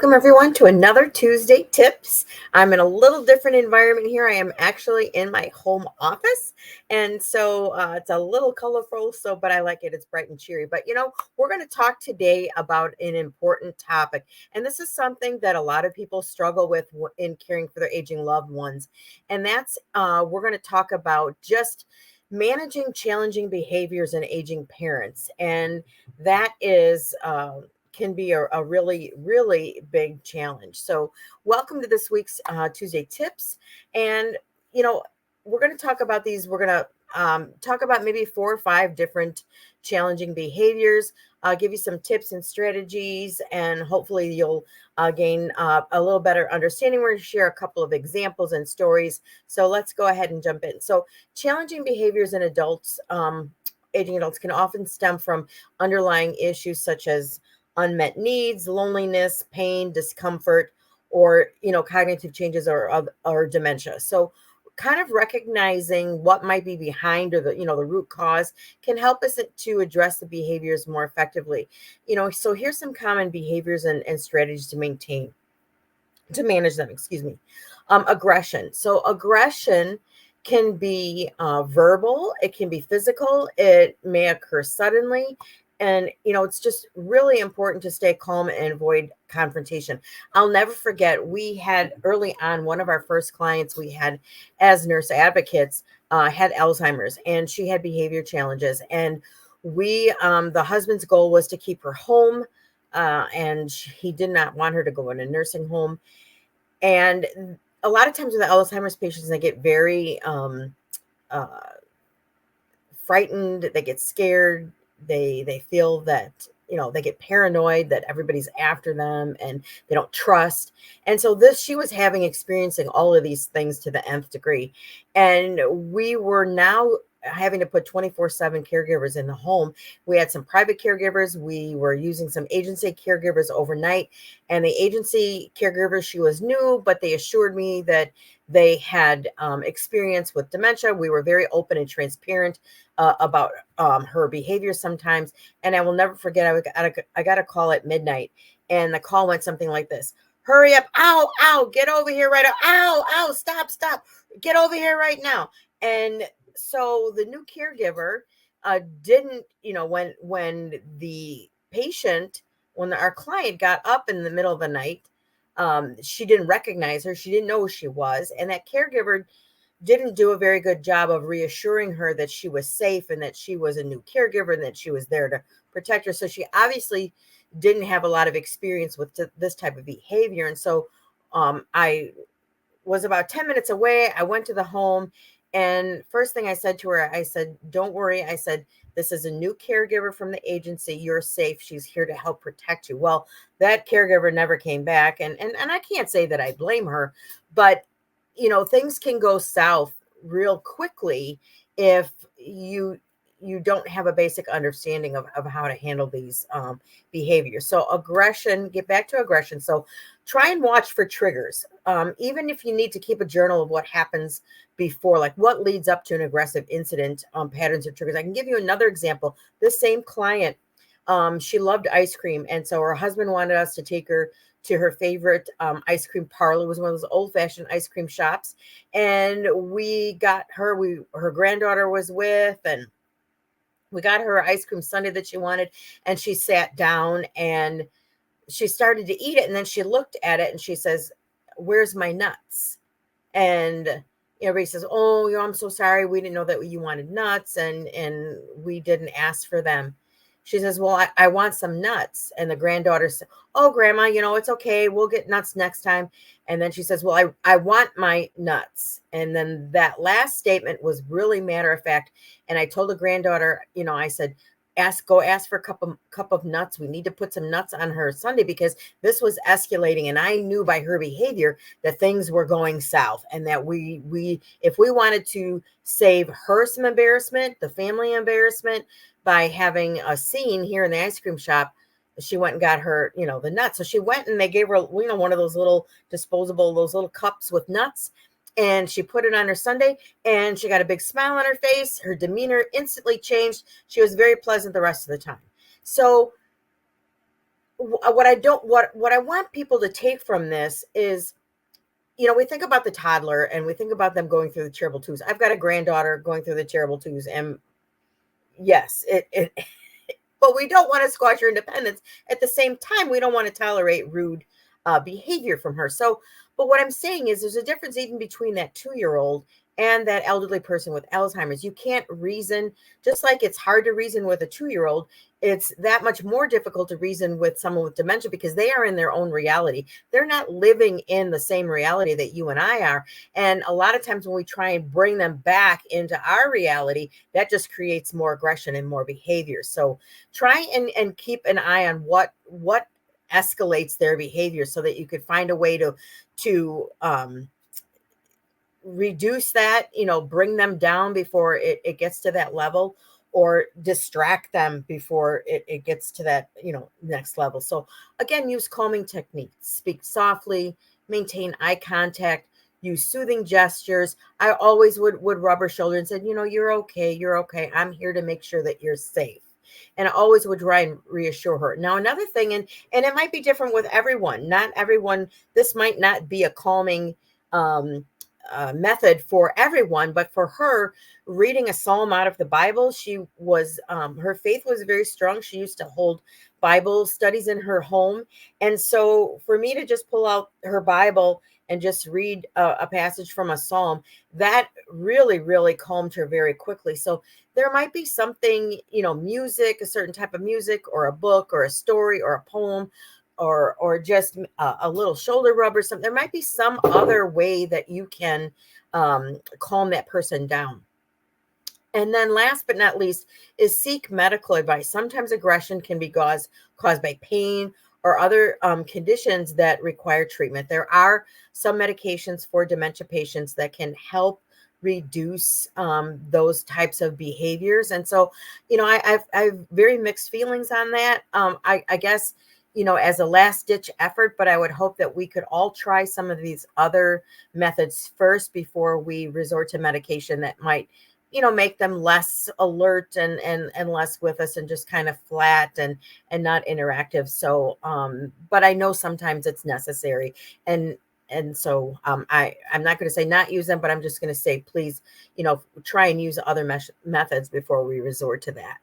Welcome everyone to another Tuesday Tips. I'm in a little different environment here. I am actually in my home office, and so it's a little colorful. But I like it. It's bright and cheery. But we're going to talk today about an important topic, and this is something that a lot of people struggle with in caring for their aging loved ones, and that's we're going to talk about just managing challenging behaviors in aging parents, and that is. Can be a really, really big challenge. So, welcome to this week's Tuesday Tips. And, we're going to talk about these. We're going to talk about maybe 4 or 5 different challenging behaviors. I'll give you some tips and strategies, and hopefully you'll gain a little better understanding. We're going to share a couple of examples and stories. So, let's go ahead and jump in. So, challenging behaviors in adults, aging adults, can often stem from underlying issues such as unmet needs, loneliness, pain, discomfort, or cognitive changes or dementia. So kind of recognizing what might be behind, or the root cause, can help us to address the behaviors more effectively. So here's some common behaviors and strategies to manage them. Aggression. So aggression can be verbal, it can be physical, it may occur suddenly. And, it's just really important to stay calm and avoid confrontation. I'll never forget, we had early on, one of our first clients we had as nurse advocates had Alzheimer's, and she had behavior challenges. And the husband's goal was to keep her home, and he did not want her to go in a nursing home. And a lot of times with the Alzheimer's patients, they get very frightened, they get scared, they feel that they get paranoid that everybody's after them, and they don't trust. And so she was experiencing all of these things to the nth degree, and we were now having to put 24/7 caregivers in the home. We had some private caregivers, we were using some agency caregivers overnight, and the agency caregivers, she was new, but they assured me that they had experience with dementia. We were very open and transparent about her behavior sometimes. And I will never forget, I got a call at midnight, and the call went something like this: hurry up, ow, ow, get over here right now, ow, ow, stop, get over here right now. And so the new caregiver didn't, when the patient, when our client got up in the middle of the night, she didn't recognize her. She didn't know who she was. And that caregiver didn't do a very good job of reassuring her that she was safe, and that she was a new caregiver, and that she was there to protect her. So she obviously didn't have a lot of experience with this type of behavior. And so I was about 10 minutes away. I went to the home, and first thing I said to her, I said, don't worry. I said, this is a new caregiver from the agency. You're safe. She's here to help protect you. Well, that caregiver never came back. And I can't say that I blame her, but things can go south real quickly if you don't have a basic understanding of how to handle these behaviors. So get back to aggression. So try and watch for triggers. Even if you need to keep a journal of what happens before, like what leads up to an aggressive incident, patterns or triggers. I can give you another example. This same client, she loved ice cream. And so her husband wanted us to take her to her favorite ice cream parlor. It was one of those old-fashioned ice cream shops. And we got her, her granddaughter was with, and we got her ice cream sundae that she wanted. And she sat down and she started to eat it. And then she looked at it and she says, where's my nuts? And everybody says, oh, I'm so sorry. We didn't know that you wanted nuts, and we didn't ask for them. She says, well, I want some nuts. And the granddaughter said, oh, grandma, it's okay. We'll get nuts next time. And then she says, well, I want my nuts. And then that last statement was really matter of fact. And I told the granddaughter, I said, go ask for a cup of nuts. We need to put some nuts on her sundae, because this was escalating. And I knew by her behavior that things were going south, and that if we wanted to save her some embarrassment, the family embarrassment, by having a scene here in the ice cream shop, she went and got her, the nuts. So she went and they gave her, one of those little disposable, those little cups with nuts. And she put it on her sundae, and she got a big smile on her face. Her demeanor instantly changed. She was very pleasant the rest of the time. So what I want people to take from this is, we think about the toddler and we think about them going through the terrible twos. I've got a granddaughter going through the terrible twos, and yes, it but we don't want to squash her independence. At the same time, we don't want to tolerate rude behavior from her. So, but what I'm saying is there's a difference even between that 2-year-old and that elderly person with Alzheimer's. You can't reason, just like it's hard to reason with a 2-year-old, it's that much more difficult to reason with someone with dementia because they are in their own reality. They're not living in the same reality that you and I are. And a lot of times when we try and bring them back into our reality, that just creates more aggression and more behavior. So try and keep an eye on what escalates their behavior so that you could find a way to reduce that, bring them down before it gets to that level, or distract them before it gets to that, next level. So again, use calming techniques, speak softly, maintain eye contact, use soothing gestures. I always would rub her shoulder and said, you're okay, I'm here to make sure that you're safe. And I always would try and reassure her. Now, another thing, and it might be different with everyone. Not everyone, this might not be a calming method for everyone, but for her, reading a psalm out of the Bible, she was her faith was very strong. She used to hold Bible studies in her home, and so for me to just pull out her Bible and just read a passage from a psalm, that really, really calmed her very quickly. So there might be something, music, a certain type of music, or a book, or a story, or a poem, or just a little shoulder rub or something. There might be some other way that you can calm that person down. And then last but not least is seek medical advice. Sometimes aggression can be caused by pain or other conditions that require treatment. There are some medications for dementia patients that can help reduce those types of behaviors. And so, I've very mixed feelings on that. I guess, as a last ditch effort, but I would hope that we could all try some of these other methods first before we resort to medication that might, make them less alert and less with us and just kind of flat and not interactive. So, but I know sometimes it's necessary. And so I'm not going to say not use them, but I'm just going to say, please, try and use other methods before we resort to that.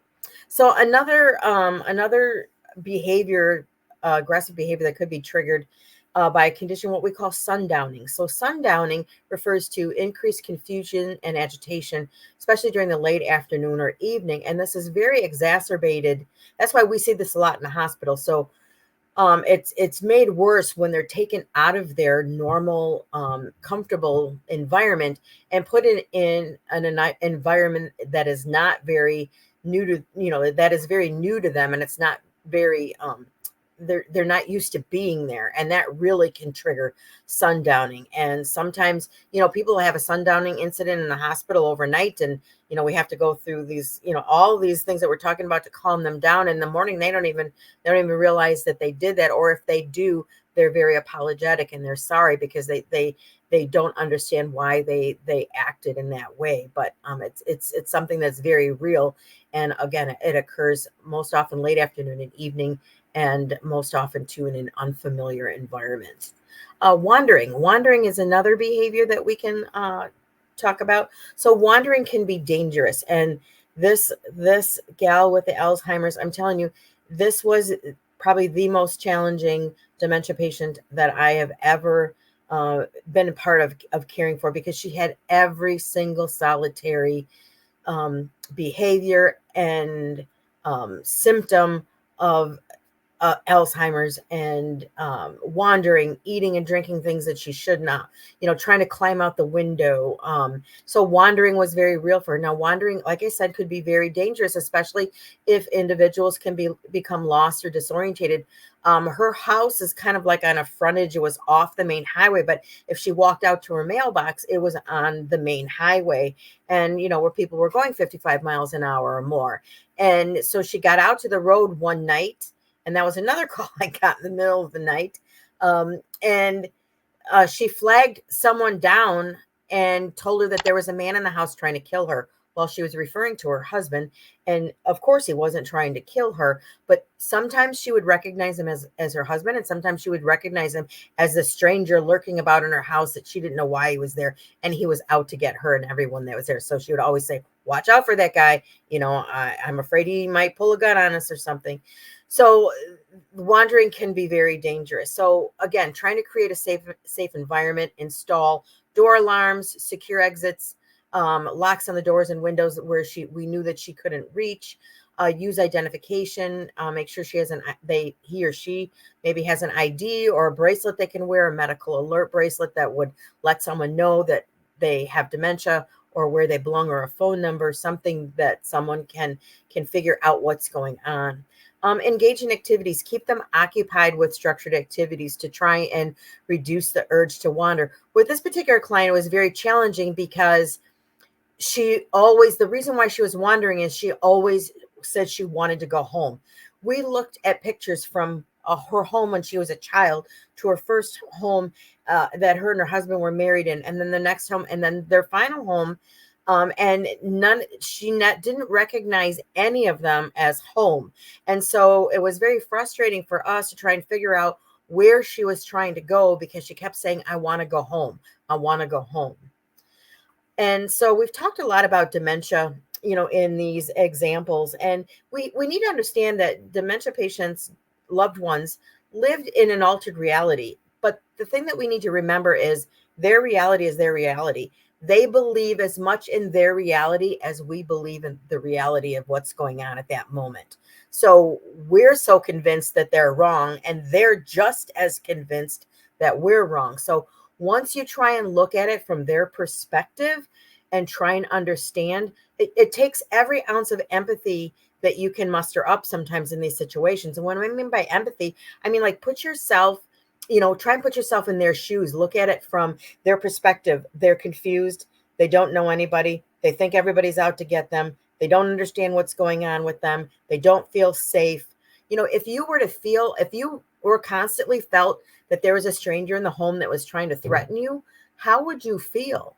So another behavior, aggressive behavior that could be triggered by a condition, what we call sundowning. So sundowning refers to increased confusion and agitation, especially during the late afternoon or evening. And this is very exacerbated. That's why we see this a lot in the hospital. So it's made worse when they're taken out of their normal, comfortable environment and put in an environment that is not very new to, that is very new to them, and it's not very they're not used to being there, and that really can trigger sundowning. And sometimes, people have a sundowning incident in the hospital overnight, and we have to go through these, all these things that we're talking about to calm them down. In the morning, they don't even realize that they did that, or if they do, they're very apologetic and they're sorry because they don't understand why they acted in that way. But it's something that's very real, and again, it occurs most often late afternoon and evening, and most often too in an unfamiliar environment. Wandering is another behavior that we can talk about. So wandering can be dangerous, and this gal with the Alzheimer's, I'm telling you, this was probably the most challenging dementia patient that I have ever been a part of caring for, because she had every single solitary behavior and symptom of Alzheimer's, and wandering, eating and drinking things that she should not, trying to climb out the window. So wandering was very real for her. Now, wandering, like I said, could be very dangerous, especially if individuals can become lost or disorientated. Her house is kind of like on a frontage. It was off the main highway, but if she walked out to her mailbox, it was on the main highway, and where people were going 55 miles an hour or more. And so she got out to the road one night, and that was another call I got in the middle of the night. And she flagged someone down and told her that there was a man in the house trying to kill her. while she was referring to her husband. And of course, he wasn't trying to kill her, but sometimes she would recognize him as her husband, and sometimes she would recognize him as the stranger lurking about in her house that she didn't know why he was there, and he was out to get her and everyone that was there. So she would always say, watch out for that guy. I'm afraid he might pull a gun on us or something. So wandering can be very dangerous. So again, trying to create a safe environment, install door alarms, secure exits, locks on the doors and windows where we knew that she couldn't reach. Use identification. Make sure he or she maybe has an ID or a bracelet they can wear, a medical alert bracelet that would let someone know that they have dementia or where they belong, or a phone number, something that someone can figure out what's going on. Engage in activities. Keep them occupied with structured activities to try and reduce the urge to wander. With this particular client, it was very challenging because the reason why she was wandering is she always said she wanted to go home. We looked at pictures from her home when she was a child to her first home that her and her husband were married in, and then the next home, and then their final home. And didn't recognize any of them as home. And so it was very frustrating for us to try and figure out where she was trying to go, because she kept saying, I want to go home. I want to go home. And so we've talked a lot about dementia, in these examples. And we need to understand that dementia patients, loved ones, lived in an altered reality. But the thing that we need to remember is their reality is their reality. They believe as much in their reality as we believe in the reality of what's going on at that moment. So we're so convinced that they're wrong, and they're just as convinced that we're wrong. So once you try and look at it from their perspective and try and understand, it takes every ounce of empathy that you can muster up sometimes in these situations. And what I mean by empathy, I mean, like, put yourself, try and put yourself in their shoes. Look at it from their perspective. They're confused. They don't know anybody. They think everybody's out to get them. They don't understand what's going on with them. They don't feel safe. If you were constantly felt that there was a stranger in the home that was trying to threaten you, how would you feel?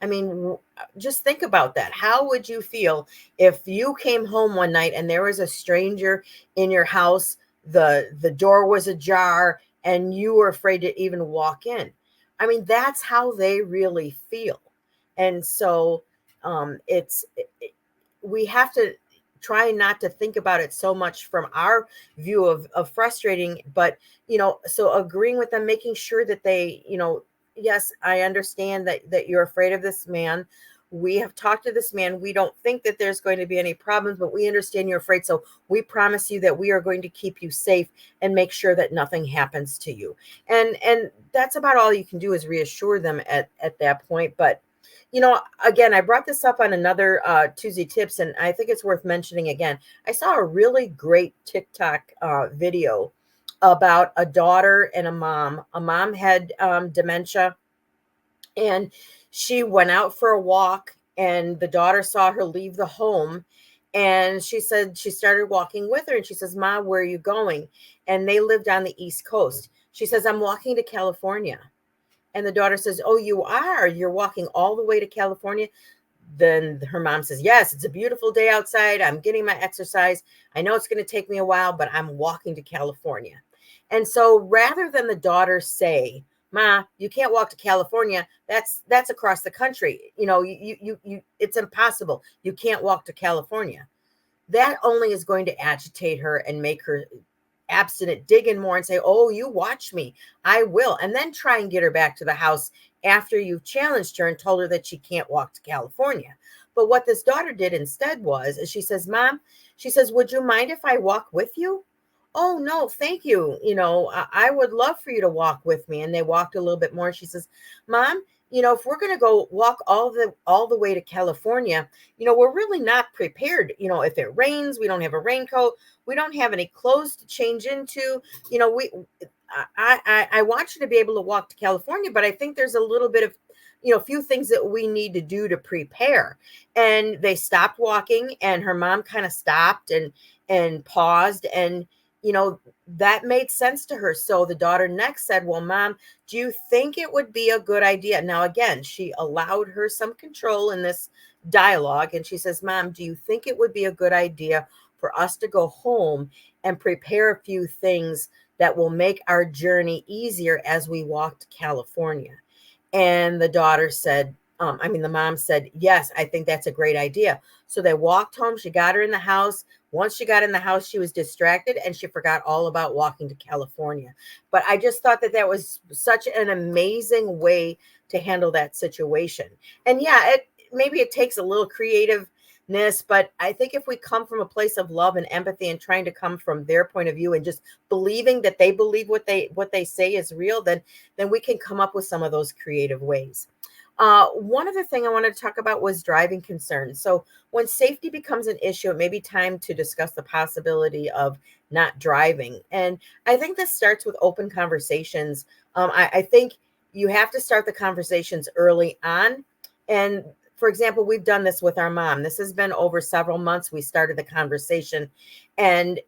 I mean, just think about that. How would you feel if you came home one night and there was a stranger in your house, the door was ajar, and you were afraid to even walk in? I mean, that's how they really feel. And so we have to try not to think about it so much from our view of frustrating, but, so agreeing with them, making sure that they, yes, I understand that you're afraid of this man. We have talked to this man. We don't think that there's going to be any problems, but we understand you're afraid. So we promise you that we are going to keep you safe and make sure that nothing happens to you. And that's about all you can do, is reassure them at that point. But, again, I brought this up on another Tuesday Tips, and I think it's worth mentioning again. I saw a really great TikTok video about a daughter and a mom. A mom had dementia, and she went out for a walk, and the daughter saw her leave the home, and she said she started walking with her, and she says, "Ma, where are you going?" And they lived on the East Coast. She says, "I'm walking to California." And the daughter says, "Oh, you are? You're walking all the way to California?" Then her mom says, "Yes, it's a beautiful day outside. I'm getting my exercise. I know it's going to take me a while, but I'm walking to California." And so rather than the daughter say, "Ma, you can't walk to California. That's across the country. You it's impossible. You can't walk to California." That only is going to agitate her and make her abstinent, dig in more and say, "Oh, you watch me. I will." And then try and get her back to the house after you've challenged her and told her that she can't walk to California. But what this daughter did instead is she says, "Mom," she says, "would you mind if I walk with you?" "Oh, no, thank you. I would love for you to walk with me." And they walked a little bit more. She says, "Mom, if we're going to go walk all the way to California, we're really not prepared. If it rains, we don't have a raincoat. We don't have any clothes to change into. I want you to be able to walk to California, but I think there's a little bit of, a few things that we need to do to prepare." And they stopped walking, and her mom kind of stopped and paused, and you know, that made sense to her. So the daughter next said, well, mom, do you think it would be a good idea? Now, again, she allowed her some control in this dialogue. And she says, mom, do you think it would be a good idea for us to go home and prepare a few things that will make our journey easier as we walk to California? And the daughter said, the mom said, yes, I think that's a great idea. So they walked home. She got her in the house. Once she got in the house, she was distracted and she forgot all about walking to California. But I just thought that that was such an amazing way to handle that situation. And yeah, maybe it takes a little creativeness, but I think if we come from a place of love and empathy and trying to come from their point of view and just believing that they believe what they say is real, then we can come up with some of those creative ways. One other thing I wanted to talk about was driving concerns. So when safety becomes an issue, it may be time to discuss the possibility of not driving. And I think this starts with open conversations. I think you have to start the conversations early on. And for example, we've done this with our mom. This has been over several months. We started the conversation, and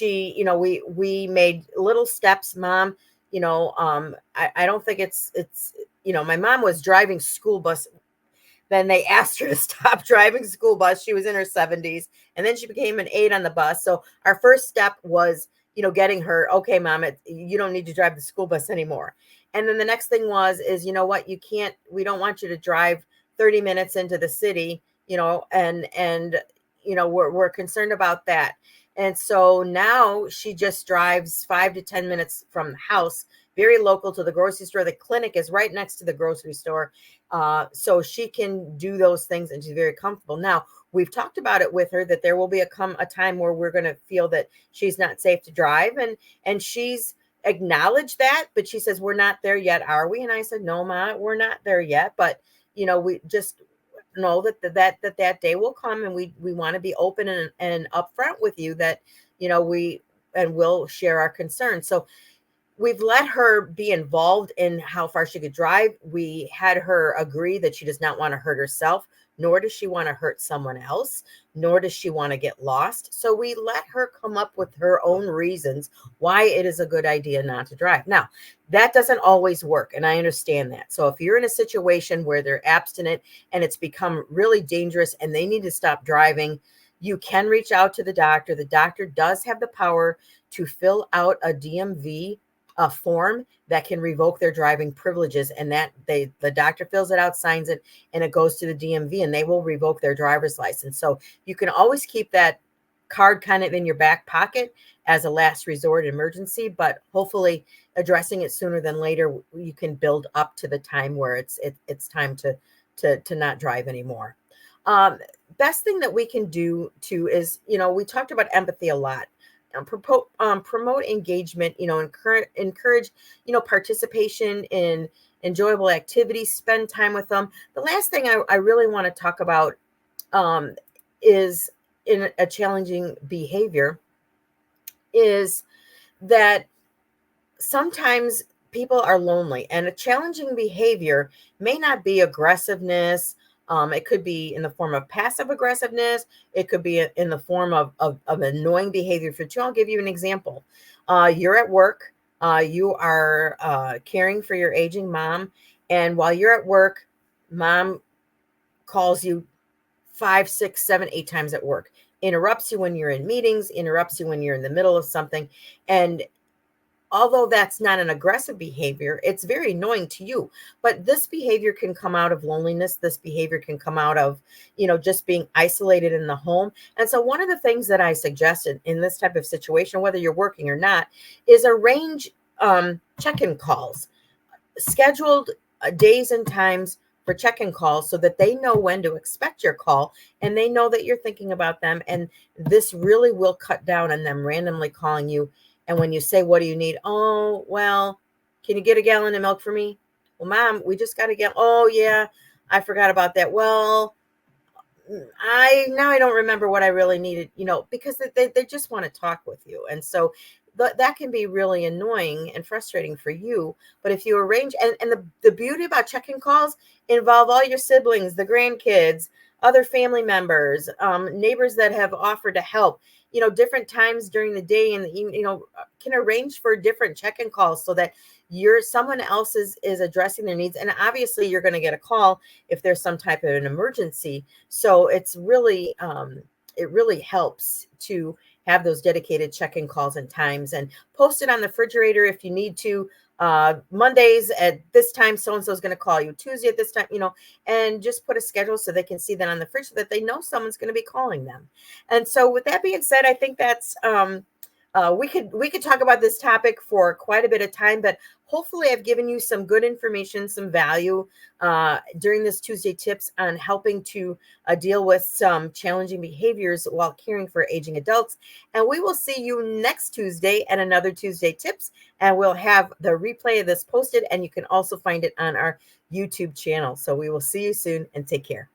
we made little steps, mom. I don't think it's my mom was driving school bus. Then they asked her to stop driving school bus. She was in her 70s, and then she became an aide on the bus. So our first step was, getting her, okay, mom, you don't need to drive the school bus anymore. And then the next thing is, what, we don't want you to drive 30 minutes into the city, and we're concerned about that. And so now she just drives 5 to 10 minutes from the house, very local to the grocery store. The clinic is right next to the grocery store. So she can do those things and she's very comfortable. Now, we've talked about it with her that there will be a time where we're going to feel that she's not safe to drive. And she's acknowledged that, but she says, we're not there yet, are we? And I said, no, Ma, we're not there yet. But, we just know that day will come, and we want to be open and upfront with you that, we'll share our concerns. So we've let her be involved in how far she could drive. We had her agree that she does not want to hurt herself, nor does she want to hurt someone else, nor does she want to get lost. So we let her come up with her own reasons why it is a good idea not to drive. Now, that doesn't always work, and I understand that. So if you're in a situation where they're abstinent and it's become really dangerous and they need to stop driving, you can reach out to the doctor. The doctor does have the power to fill out a DMV form that can revoke their driving privileges, and that the doctor fills it out, signs it, and it goes to the DMV, and they will revoke their driver's license. So you can always keep that card kind of in your back pocket as a last resort emergency, but hopefully addressing it sooner than later, you can build up to the time where it's time to not drive anymore. Best thing that we can do too is, we talked about empathy a lot. Promote engagement, encourage, participation in enjoyable activities, spend time with them. The last thing I really want to talk about is in a challenging behavior is that sometimes people are lonely, and a challenging behavior may not be aggressiveness. It could be in the form of passive aggressiveness. It could be in the form of annoying behavior. I'll give you an example. You're at work. You are caring for your aging mom. And while you're at work, mom calls you 5, 6, 7, 8 times at work, interrupts you when you're in meetings, interrupts you when you're in the middle of something. And although that's not an aggressive behavior, it's very annoying to you. But this behavior can come out of loneliness. This behavior can come out of, just being isolated in the home. And so one of the things that I suggested in this type of situation, whether you're working or not, is arrange check-in calls, scheduled days and times for check-in calls so that they know when to expect your call and they know that you're thinking about them. And this really will cut down on them randomly calling you. And when you say, what do you need? Oh, well, can you get a gallon of milk for me? Well, mom, we just got to get, oh yeah, I forgot about that. Well, I don't remember what I really needed, because they just want to talk with you. And so that can be really annoying and frustrating for you. But if you arrange, and the beauty about check-in calls involve all your siblings, the grandkids, other family members, neighbors that have offered to help, different times during the day and the evening, can arrange for different check-in calls so that someone else is addressing their needs. And obviously you're going to get a call if there's some type of an emergency. So it's really, it really helps to have those dedicated check-in calls and times, and post it on the refrigerator if you need to. Mondays at this time, so-and-so is going to call you. Tuesday at this time, and just put a schedule so they can see that on the fridge so that they know someone's going to be calling them. And so with that being said, I think that's, we could talk about this topic for quite a bit of time, but hopefully I've given you some good information, some value during this Tuesday tips on helping to deal with some challenging behaviors while caring for aging adults. And we will see you next Tuesday at another Tuesday tips, and we'll have the replay of this posted, and you can also find it on our YouTube channel. So we will see you soon, and take care.